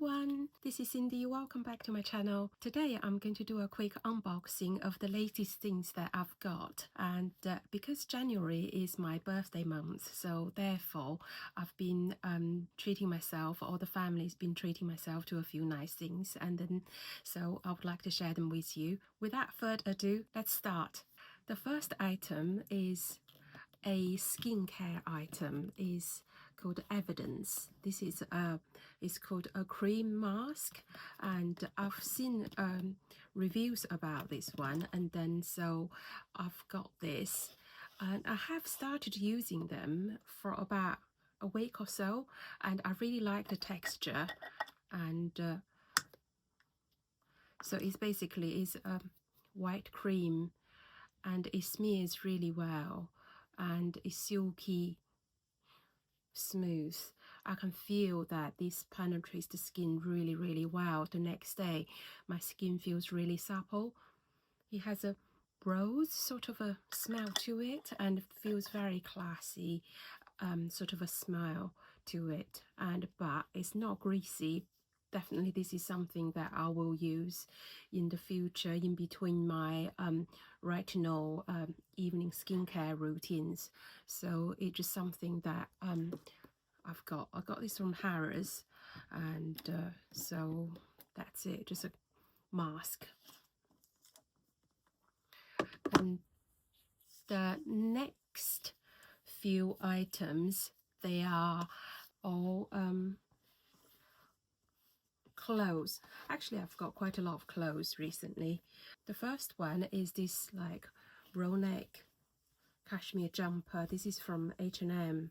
everyone, this is Cyndy. Welcome back to my channel. Today I'm going to do a quick unboxing of the latest things that I've got, and because January is my birthday month, so therefore I've been treating myself, or the family's been treating myself to a few nice things, and then so I would like to share them with you. Without further ado, let's start. The first item is a skincare item, is called Evidens. This is it's called a cream mask, and I've seen reviews about this one, and then so I've got this, and I have started using them for about a week or so, and I really like the texture, and so it's basically is white cream, and it smears really well, and it's silky smooth. I can feel that this penetrates the skin really well. The next day my skin feels really supple. It has a rose sort of a smell to it, and it feels very classy, sort of a smile to it, and but it's not greasy. Definitely this is something that I will use in the future in between my retinol evening skincare routines. So it's just something that I got this from Harrods, and so that's it, just a mask. And the next few items, they are all clothes. Actually, I've got quite a lot of clothes recently. The first one is this like roll neck cashmere jumper. This is from H&M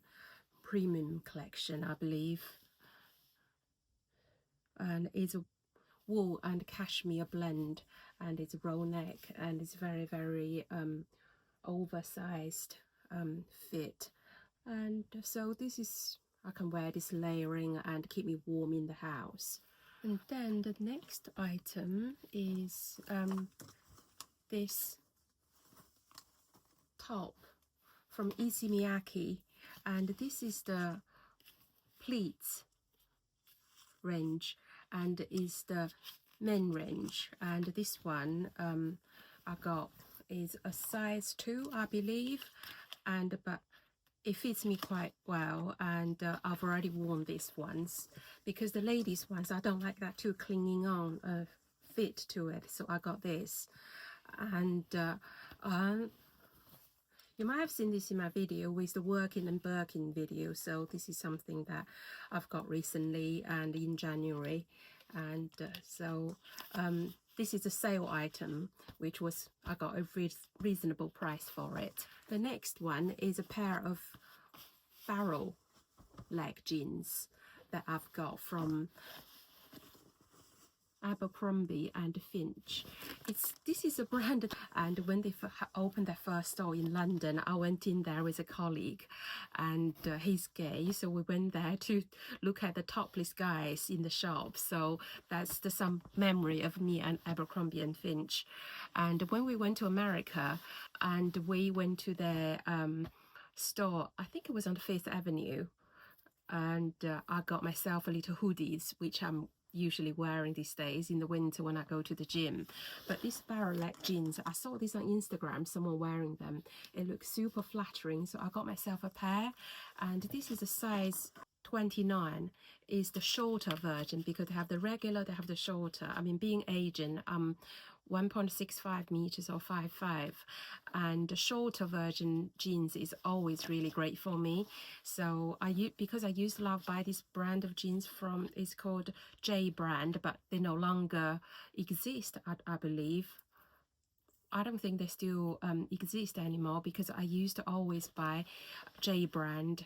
premium collection, I believe, and it's a wool and cashmere blend, and it's a roll neck, and it's very oversized fit, and so this is, I can wear this layering and keep me warm in the house. And then the next item is this top from Issey Miyake, and this is the pleats range, and is the men range, and this one I got is a size 2, I believe, and but it fits me quite well, and I've already worn these ones, because the ladies ones I don't like that too clinging on fit to it, so I got this. And you might have seen this in my video with the working and Birkin video, so this is something that I've got recently and in January, and so this is a sale item, which was, I got a reasonable price for it. The next one is a pair of barrel leg jeans that I've got from Abercrombie and Fitch. This is a brand, and when they opened their first store in London, I went in there with a colleague, and he's gay, so we went there to look at the topless guys in the shop. So that's some memory of me and Abercrombie and Fitch. And when we went to America, and we went to their store, I think it was on Fifth Avenue, and I got myself a little hoodies, which I'm usually wearing these days in the winter when I go to the gym. But these barrel leg jeans, I saw this on Instagram, someone wearing them. It looks super flattering, so I got myself a pair, and this is a size 29, is the shorter version, because they have the regular, they have the shorter. I mean, being Asian, 1.65 meters or 5'5", and the shorter version jeans is always really great for me. So because I used to love buy this brand of jeans from, it's called J brand, but they no longer exist, I believe. I don't think they still exist anymore, because I used to always buy J brand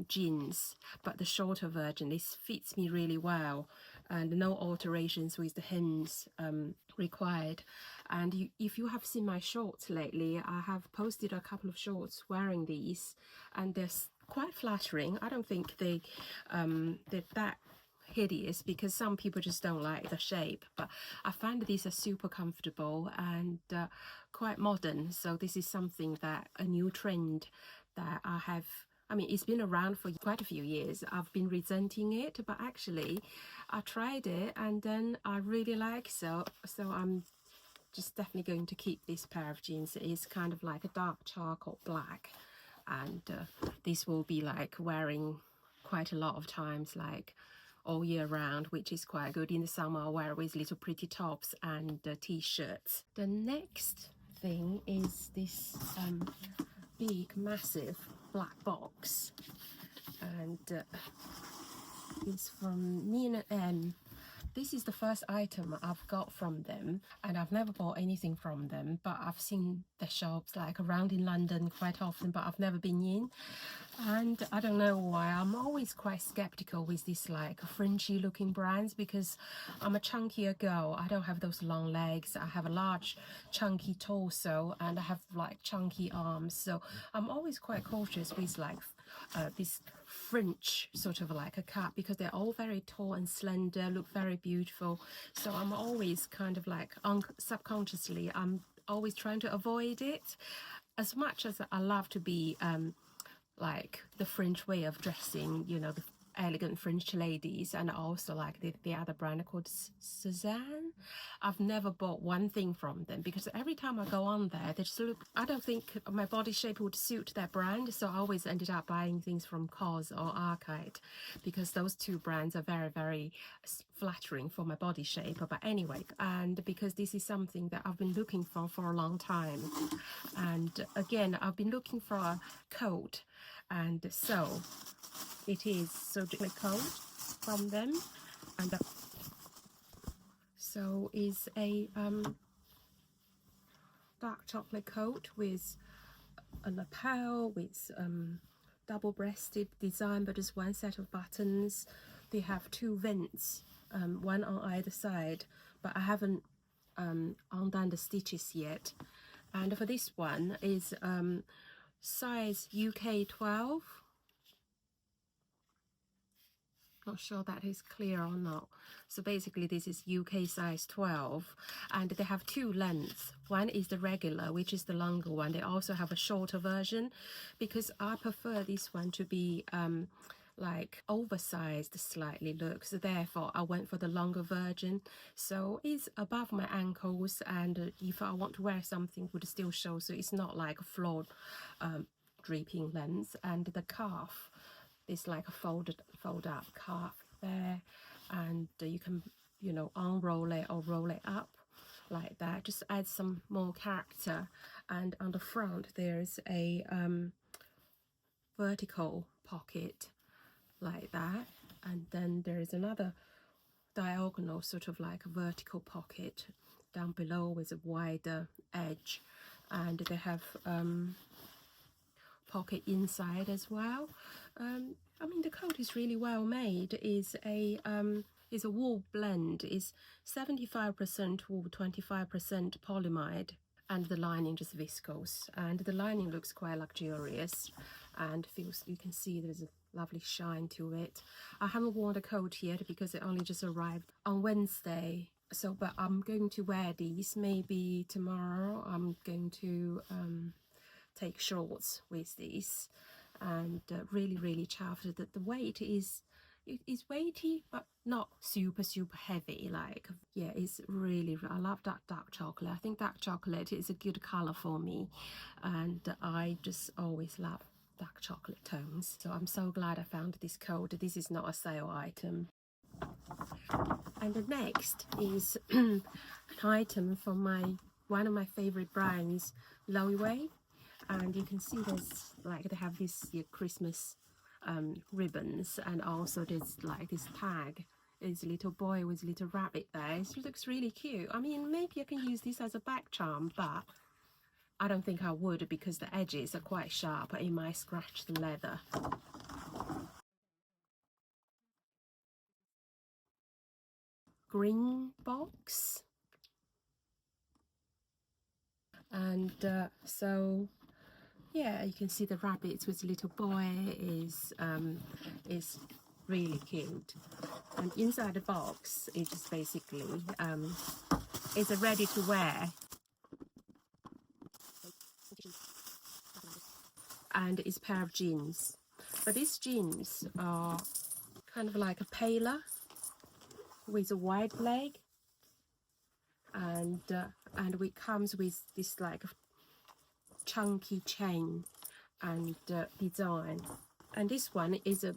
jeans, but the shorter version, this fits me really well, and no alterations with the hems required. And if you have seen my shorts lately, I have posted a couple of shorts wearing these, and they're quite flattering. I don't think they're that hideous, because some people just don't like the shape, but I find these are super comfortable and quite modern. So this is something that, a new trend that I have I mean, it's been around for quite a few years. I've been resenting it, but actually I tried it and then I really like so I'm just definitely going to keep this pair of jeans. It's kind of like a dark charcoal black, and this will be like wearing quite a lot of times, like all year round, which is quite good. In the summer I'll wear with little pretty tops and t-shirts. The next thing is this big massive black box, and it's from ME+EM. This is the first item I've got from them, and I've never bought anything from them, but I've seen the shops like around in London quite often, but I've never been in. And I don't know why, I'm always quite skeptical with these like fringy looking brands, because I'm a chunkier girl. I don't have those long legs. I have a large chunky torso and I have like chunky arms, so I'm always quite cautious with like this fringe sort of like a cut, because they're all very tall and slender, look very beautiful. So I'm always kind of like subconsciously I'm always trying to avoid it. As much as I love to be like the French way of dressing, you know, the elegant French ladies, and also like the other brand called Suzanne. I've never bought one thing from them, because every time I go on there they just look, I don't think my body shape would suit their brand, so I always ended up buying things from COS or Arcade, because those two brands are very, very flattering for my body shape. But anyway, and because this is something that I've been looking for a long time, and again I've been looking for a coat, and so it is so a coat from them, and so is a dark chocolate coat with a lapel with double-breasted design, but just one set of buttons. They have two vents, one on either side, but I haven't undone the stitches yet. And for this one is size UK 12. Not sure that is clear or not. So basically this is UK size 12, and they have two lengths. One is the regular, which is the longer one. They also have a shorter version, because I prefer this one to be like oversized slightly look, so therefore I went for the longer version. So it's above my ankles, and if I want to wear something it would still show, so it's not like a floor draping length. And the calf is like a fold up calf there, and you can, you know, unroll it or roll it up like that, just add some more character. And on the front there's a vertical pocket like that, and then there is another diagonal sort of like a vertical pocket down below with a wider edge, and they have pocket inside as well. I mean, the coat is really well made. Is a wool blend. Is 75% wool, 25% polyamide, and the lining just viscose. And the lining looks quite luxurious, and feels, you can see there's a lovely shine to it. I haven't worn the coat yet because it only just arrived on Wednesday. So, but I'm going to wear these maybe tomorrow. I'm going to take shorts with these, and really chuffed that the weight is weighty but not super heavy. Like, yeah, it's really, I love that dark chocolate. I think dark chocolate is a good color for me, and I just always love dark chocolate tones. So I'm so glad I found this coat. This is not a sale item. And the next is an item from one of my favorite brands, LOEWE. And you can see there's like, they have this Christmas ribbons, and also there's like this tag. There's a little boy with a little rabbit there. It looks really cute. I mean, maybe I can use this as a back charm, but I don't think I would, because the edges are quite sharp. It might scratch the leather. Green box. And so yeah, you can see the rabbit with the little boy is really cute. And inside the box is just basically it's a ready to wear, and it's a pair of jeans. But these jeans are kind of like a paler with a wide leg, and it comes with this like chunky chain and design. And this one is a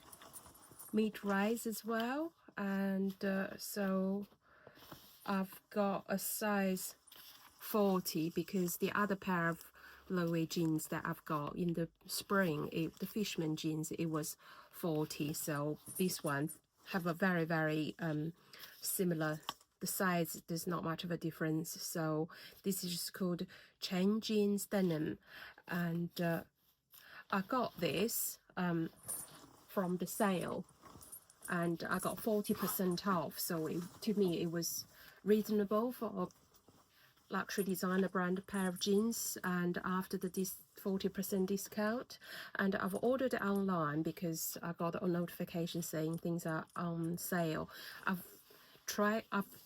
mid-rise as well, and so I've got a size 40 because the other pair of LOEWE jeans that I've got in the spring, the fisherman jeans, it was 40. So this one have a very similar, the size, there's not much of a difference. So this is just called chain jeans denim, and I got this from the sale, and I got 40% off. So to me it was reasonable for a luxury designer brand pair of jeans, and after the 40% discount. And I've ordered it online because I got a notification saying things are on sale. I've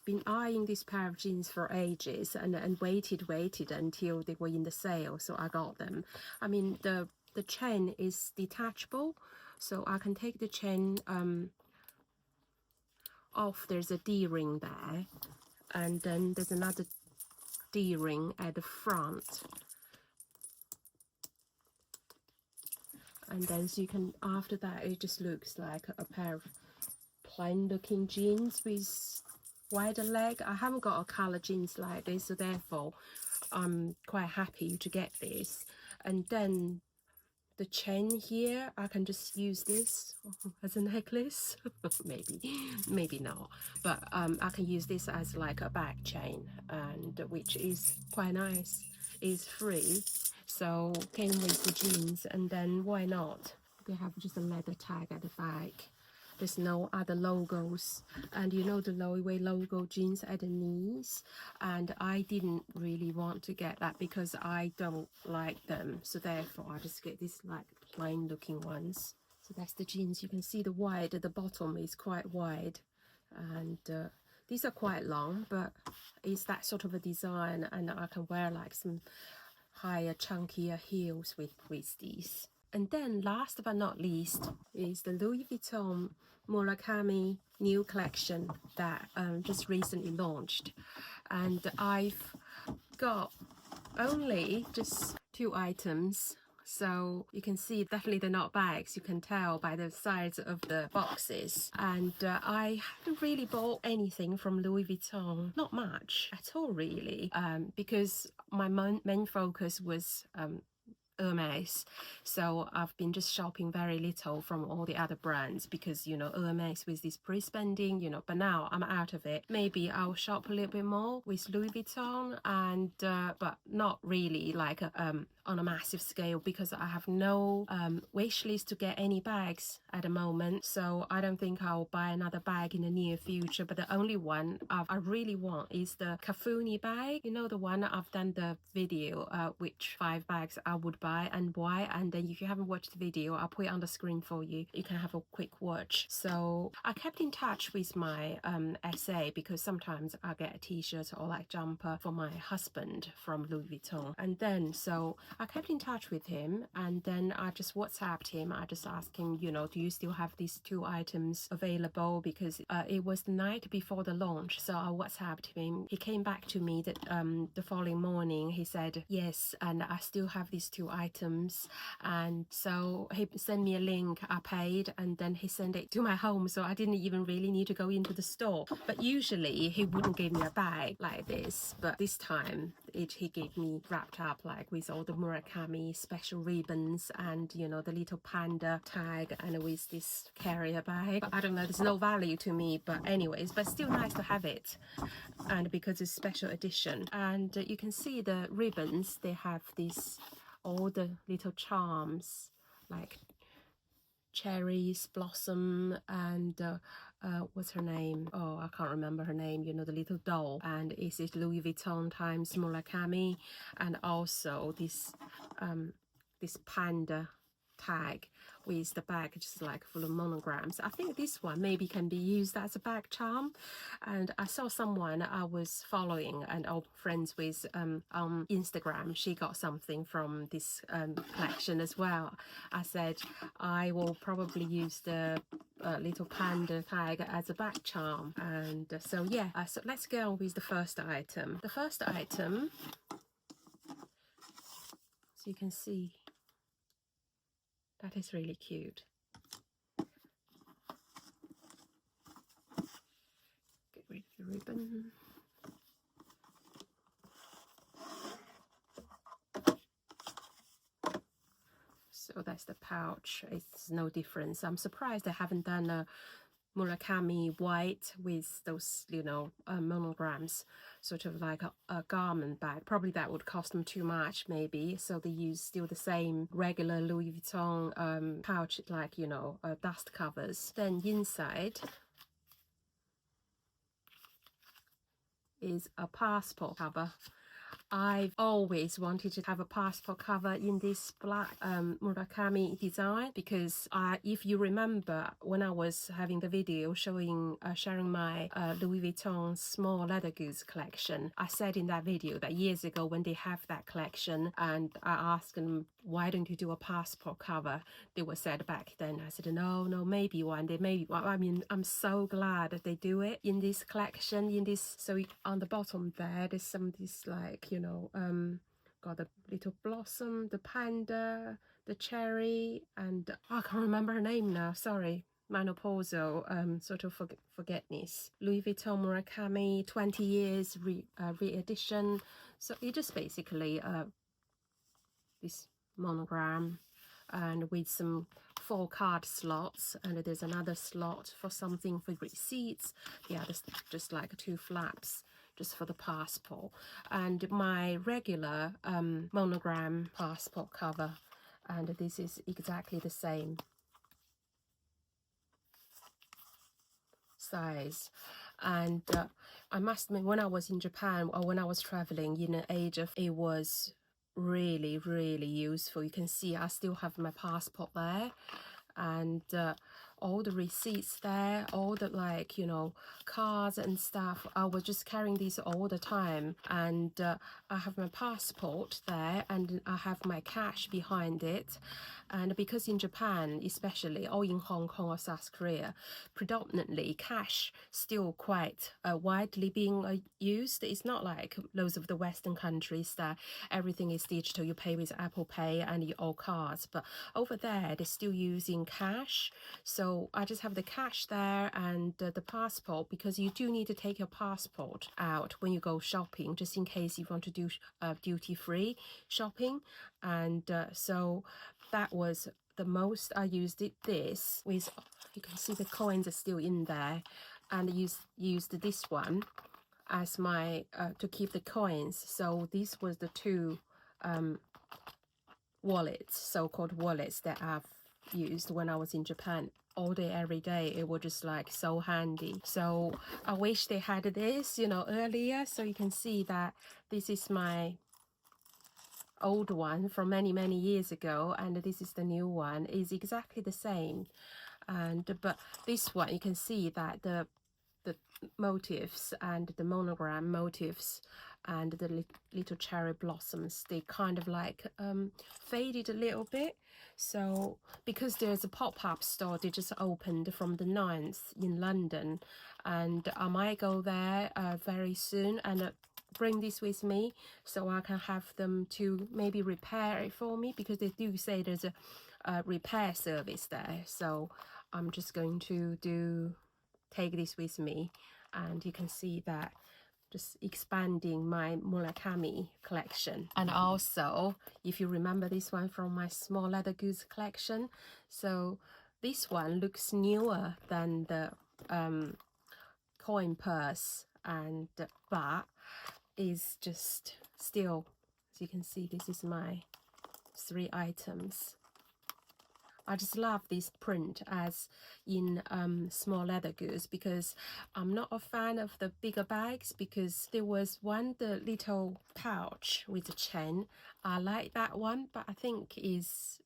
been eyeing this pair of jeans for ages, and waited until they were in the sale, so I got them. I mean, the chain is detachable, so I can take the chain off. There's a D-ring there, and then there's another D-ring at the front, and then so you can, after that it just looks like a pair of plain looking jeans with wider leg. I haven't got a color jeans like this, so therefore I'm quite happy to get this. And then the chain here, I can just use this as a necklace. maybe not, but I can use this as like a back chain, and which is quite nice. It's free, so came with the jeans. And then why not, they have just a leather tag at the back. There's no other logos, and you know the LOEWE logo jeans at the knees, and I didn't really want to get that because I don't like them, so therefore I just get these like plain looking ones. So that's the jeans. You can see the wide at the bottom is quite wide, and these are quite long, but it's that sort of a design, and I can wear like some higher chunkier heels with these. And then last but not least is the Louis Vuitton Murakami new collection that just recently launched. And I've got only just 2 items. So you can see definitely they're not bags. You can tell by the size of the boxes. And I haven't really bought anything from Louis Vuitton. Not much at all really, because my main focus was Hermes, so I've been just shopping very little from all the other brands because, you know, Hermes with this pre-spending, you know, but now I'm out of it. Maybe I'll shop a little bit more with Louis Vuitton, and but not really like on a massive scale, because I have no wish list to get any bags at the moment, so I don't think I'll buy another bag in the near future. But the only one I really want is the Kafuni bag, you know, the one I've done the video which 5 bags I would buy and why. And then if you haven't watched the video, I'll put it on the screen for you, you can have a quick watch. So I kept in touch with my SA, because sometimes I get a t-shirt or like jumper for my husband from Louis Vuitton, and then so I kept in touch with him, and then I just WhatsApped him. I just asked him, you know, do you still have these 2 items available, because it was the night before the launch. So I WhatsApped him. He came back to me that the following morning. He said yes, and I still have these 2 items. And so he sent me a link. I paid, and then he sent it to my home, so I didn't even really need to go into the store. But usually he wouldn't give me a bag like this, but this time he gave me wrapped up like with all the Murakami special ribbons, and you know, the little panda tag, and with this carrier bag. But I don't know, there's no value to me, but anyways, but still nice to have it, and because it's special edition. And you can see the ribbons, they have this, all the little charms like cherries, blossom, and what's her name? Oh, I can't remember her name. You know, the little doll. And is it Louis Vuitton times Murakami, and also this this panda tag with the bag just like full of monograms. I think this one maybe can be used as a bag charm. And I saw someone I was following and old friends with on Instagram. She got something from this collection as well. I said I will probably use the little panda tag as a bag charm. And so yeah, so let's go on with the first item. The first item, so you can see, that is really cute. Get rid of the ribbon. So that's the pouch. It's no difference. I'm surprised they haven't done a Murakami white with those, you know, monograms, sort of like a garment bag. Probably that would cost them too much, maybe. So they use still the same regular Louis Vuitton pouch, like, you know, dust covers. Then inside is a passport cover. I've always wanted to have a passport cover in this black Murakami design, because if you remember when I was having the video showing sharing my Louis Vuitton small leather goods collection, I said in that video that years ago when they have that collection and I asked them, why don't you do a passport cover? They were said back then. I said, no, maybe one day, maybe one. I mean, I'm so glad that they do it in this collection, in this. So on the bottom there's some this, like, you know, got the little blossom, the panda, the cherry, and I can't remember her name now, sorry, menopausal sort of forgetness. Louis Vuitton Murakami 20 years re-edition. So it just basically this monogram, and with some 4 card slots, and there's another slot for something for receipts. The other just like 2 flaps just for the passport. And my regular monogram passport cover, and this is exactly the same size. And I must admit, when I was in Japan, or when I was traveling in the age of, it was really useful. You can see I still have my passport there, and all the receipts there, all the, like, you know, cards and stuff. I was just carrying these all the time, and I have my passport there, and I have my cash behind it. And because in Japan especially, or in Hong Kong or South Korea, predominantly cash still quite widely being used. It's not like loads of the Western countries that everything is digital, you pay with Apple Pay and all cards, but over there they're still using cash. So I just have the cash there and the passport, because you do need to take your passport out when you go shopping, just in case you want to do duty-free shopping. And so that was the most I used this with. You can see the coins are still in there, and used this one as my to keep the coins. So these was the 2 wallets, so-called wallets, that I've used when I was in Japan all day every day. It was just like so handy. So I wish they had this, you know, earlier. So you can see that this is my old one from many years ago, and this is the new one. Is exactly the same. And but this one, you can see that the motifs and the monogram motifs and the little cherry blossoms, they kind of like faded a little bit. So because there's a pop-up store they just opened from the 9th in London, and I might go there very soon and bring this with me, so I can have them to maybe repair it for me, because they do say there's a repair service there. So I'm just going to take this with me, and you can see that just expanding my Murakami collection. And also, if you remember this one from my small leather goods collection, so this one looks newer than the coin purse, and but is just still, as you can see, this is my 3 items. I just love this print as in small leather goods, because I'm not a fan of the bigger bags, because there was one, the little pouch with a chain. I like that one, but I think it's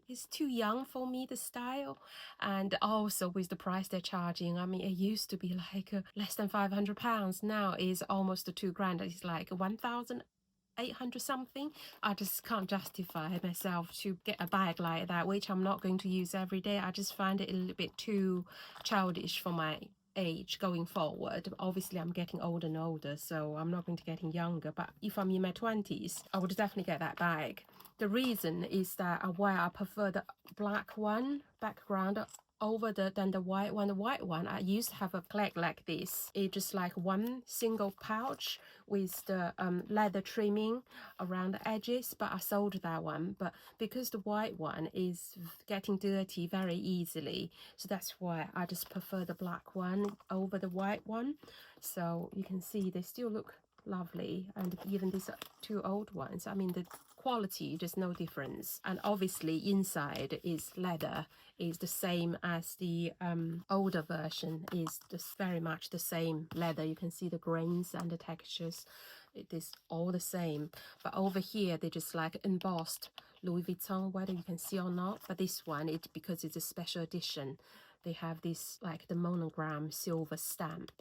it's too young for me, the style. And also with the price they're charging, I mean, it used to be like less than £500. Now is almost £2,000. It's like 1,800 something. I just can't justify myself to get a bag like that, which I'm not going to use every day. I just find it a little bit too childish for my age going forward. Obviously I'm getting older and older, so I'm not going to getting younger, but if I'm in my 20s, I would definitely get that bag. The reason is that why I prefer the black one background over than the white one. The white one I used to have a collect like this. It's just like one single pouch with the leather trimming around the edges, but I sold that one. But because the white one is getting dirty very easily, so that's why I just prefer the black one over the white one. So you can see they still look lovely, and even these two old ones, I mean the quality, there's no difference. And obviously inside is leather, is the same as the older version, is just very much the same leather. You can see the grains and the textures, it is all the same. But over here they just like embossed Louis Vuitton, whether you can see or not. But this one, it because it's a special edition, they have this like the monogram silver stamp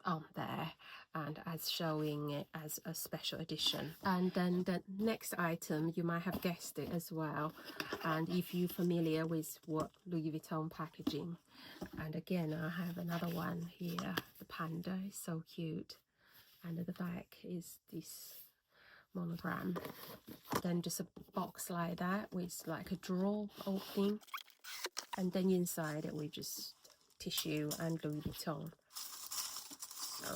on there, and as showing it as a special edition. And then the next item, you might have guessed it as well, and if you're familiar with what Louis Vuitton packaging, and again I have another one here, the panda is so cute, and at the back is this monogram, then just a box like that with like a drawer opening, and then inside it we just tissue and Louis Vuitton. So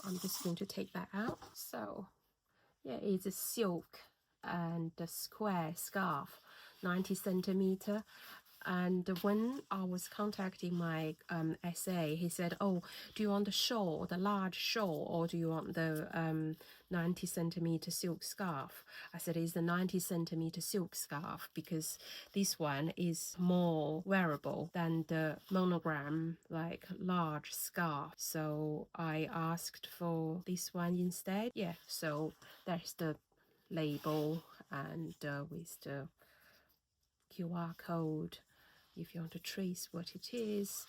I'm just going to take that out. So yeah, it's a silk and a square scarf, 90 centimeter. And when I was contacting my SA, he said, oh, do you want the shawl, the large shawl, or do you want the 90 centimeter silk scarf? I said, it's the 90 centimeter silk scarf, because this one is more wearable than the monogram, like large scarf. So I asked for this one instead. Yeah, so there's the label, and with the QR code if you want to trace what it is.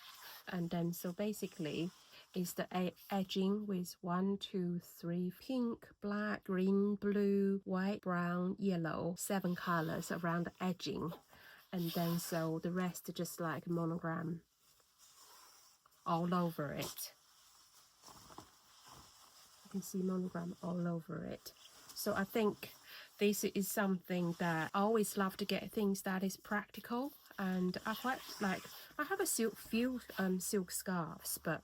And then so basically is the edging with 1, 2, 3 pink, black, green, blue, white, brown, yellow, 7 colors around the edging. And then so the rest are just like monogram all over it. You can see monogram all over it. So I think this is something that I always love to get things that is practical. And I quite like, I have a few silk scarves, but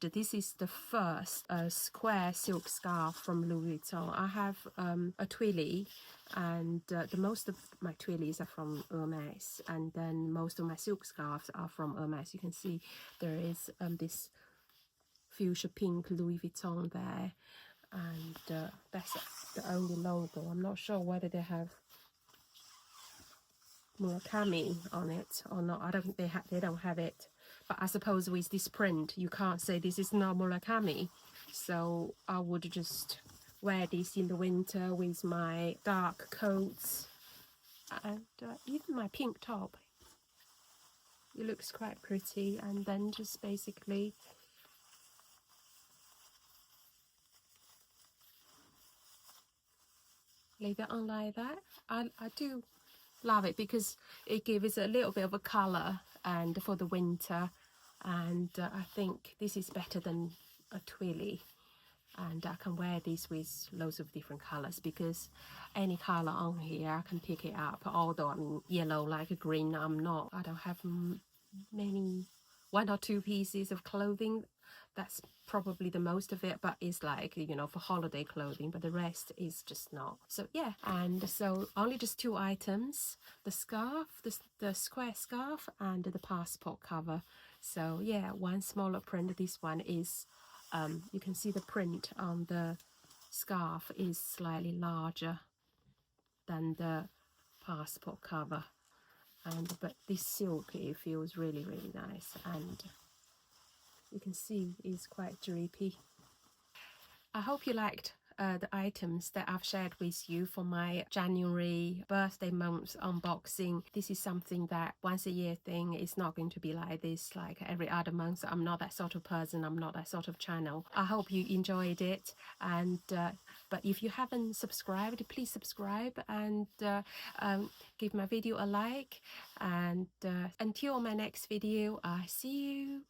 this is the first square silk scarf from Louis Vuitton. I have a twilly, and the most of my twillies are from Hermes, and then most of my silk scarves are from Hermes. You can see there is this fuchsia pink Louis Vuitton there, and that's the only logo. I'm not sure whether they have Murakami on it or not. I don't think they don't have it, but I suppose with this print you can't say this is not Murakami. So I would just wear this in the winter with my dark coats, and even my pink top. It looks quite pretty. And then just basically leave it on like that. I do love it because it gives a little bit of a color and for the winter, and I think this is better than a twilly, and I can wear this with loads of different colors because any color on here I can pick it up. Although I'm yellow like a green, I don't have many, 1 or 2 pieces of clothing. That's probably the most of it, but it's like, you know, for holiday clothing, but the rest is just not. So yeah, and so only just 2 items, the scarf, the square scarf, and the passport cover. So yeah, one smaller print. This one is you can see the print on the scarf is slightly larger than the passport cover, and but this silk, it feels really nice, and you can see it's quite drapey. I hope you liked the items that I've shared with you for my January birthday month unboxing. This is something that once a year thing. It's not going to be like this like every other month. I'm not that sort of person. I'm not that sort of channel. I hope you enjoyed it, and but if you haven't subscribed, please subscribe and give my video a like, and until my next video, I see you.